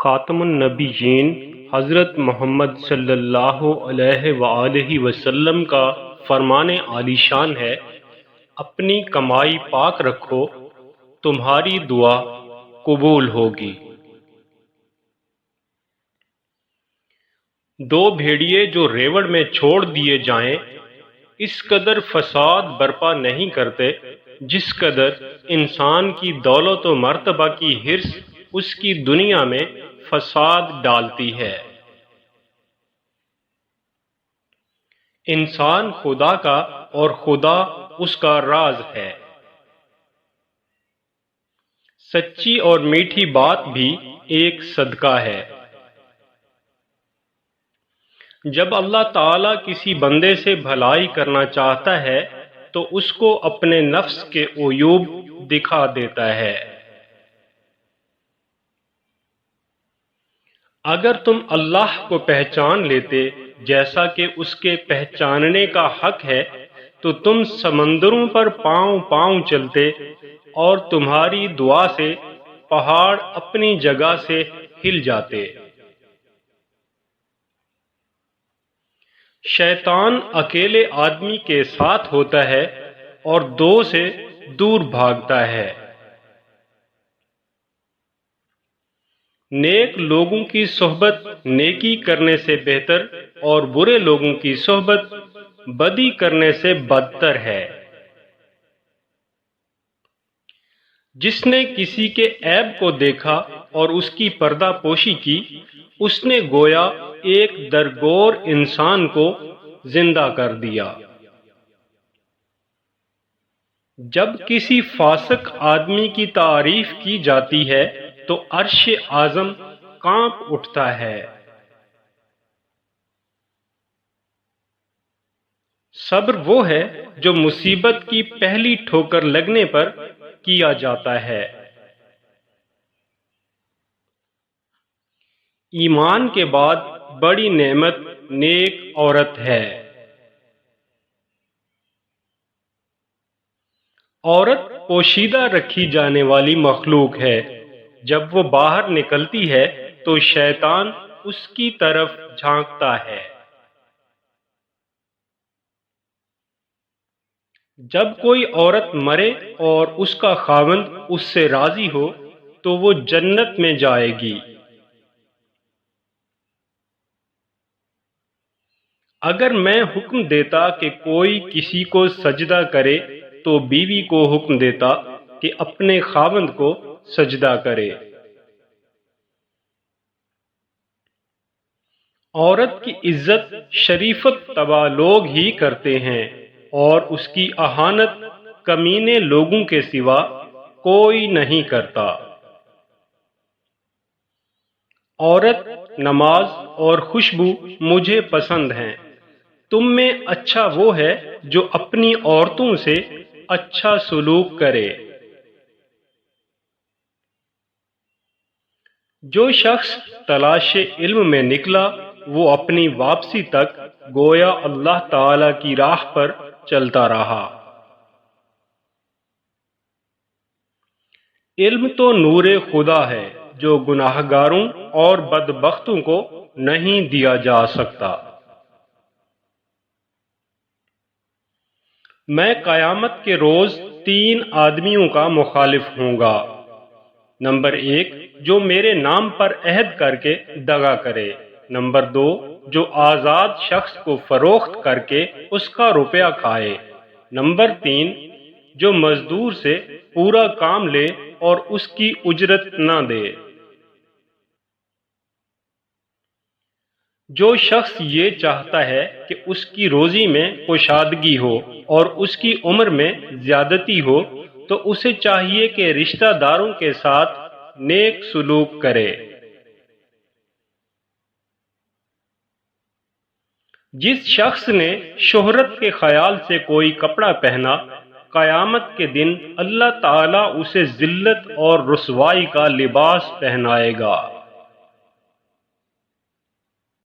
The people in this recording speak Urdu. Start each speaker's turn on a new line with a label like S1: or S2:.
S1: خاتم النبیین حضرت محمد صلی اللہ علیہ وآلہ وسلم کا فرمان عالی شان ہے، اپنی کمائی پاک رکھو، تمہاری دعا قبول ہوگی۔ دو بھیڑیے جو ریوڑ میں چھوڑ دیے جائیں اس قدر فساد برپا نہیں کرتے جس قدر انسان کی دولت و مرتبہ کی حرص اس کی دنیا میں فساد ڈالتی ہے۔ انسان خدا کا اور خدا اس کا راز ہے۔ سچی اور میٹھی بات بھی ایک صدقہ ہے۔ جب اللہ تعالیٰ کسی بندے سے بھلائی کرنا چاہتا ہے تو اس کو اپنے نفس کے عیوب دکھا دیتا ہے۔ اگر تم اللہ کو پہچان لیتے جیسا کہ اس کے پہچاننے کا حق ہے تو تم سمندروں پر پاؤں پاؤں چلتے اور تمہاری دعا سے پہاڑ اپنی جگہ سے ہل جاتے۔ شیطان اکیلے آدمی کے ساتھ ہوتا ہے اور دو سے دور بھاگتا ہے۔ نیک لوگوں کی صحبت نیکی کرنے سے بہتر اور برے لوگوں کی صحبت بدی کرنے سے بدتر ہے۔ جس نے کسی کے عیب کو دیکھا اور اس کی پردہ پوشی کی، اس نے گویا ایک درگور انسان کو زندہ کر دیا۔ جب کسی فاسق آدمی کی تعریف کی جاتی ہے تو عرش اعظم کانپ اٹھتا ہے۔ صبر وہ ہے جو مصیبت کی پہلی ٹھوکر لگنے پر کیا جاتا ہے۔ ایمان کے بعد بڑی نعمت نیک عورت ہے۔ عورت پوشیدہ رکھی جانے والی مخلوق ہے۔ جب وہ باہر نکلتی ہے تو شیطان اس کی طرف جھانکتا ہے۔ جب کوئی عورت مرے اور اس کا خاوند اس سے راضی ہو تو وہ جنت میں جائے گی۔ اگر میں حکم دیتا کہ کوئی کسی کو سجدہ کرے تو بیوی کو حکم دیتا کہ اپنے خاوند کو سجدہ کرے۔ عورت کی عزت شریفت طبع لوگ ہی کرتے ہیں اور اس کی اہانت کمینے لوگوں کے سوا کوئی نہیں کرتا۔ عورت، نماز اور خوشبو مجھے پسند ہیں۔ تم میں اچھا وہ ہے جو اپنی عورتوں سے اچھا سلوک کرے۔ جو شخص تلاش علم میں نکلا وہ اپنی واپسی تک گویا اللہ تعالی کی راہ پر چلتا رہا۔ علم تو نور خدا ہے جو گناہگاروں اور بدبختوں کو نہیں دیا جا سکتا۔ میں قیامت کے روز تین آدمیوں کا مخالف ہوں گا۔ نمبر 1، جو میرے نام پر عہد کر کے دغا کرے۔ نمبر 2، جو آزاد شخص کو فروخت کر کے اس کا روپیہ کھائے۔ نمبر 3، جو مزدور سے پورا کام لے اور اس کی اجرت نہ دے۔ جو شخص یہ چاہتا ہے کہ اس کی روزی میں کشادگی ہو اور اس کی عمر میں زیادتی ہو تو اسے چاہیے کہ رشتہ داروں کے ساتھ نیک سلوک کرے۔ جس شخص نے شہرت کے خیال سے کوئی کپڑا پہنا، قیامت کے دن اللہ تعالیٰ اسے ذلت اور رسوائی کا لباس پہنائے گا۔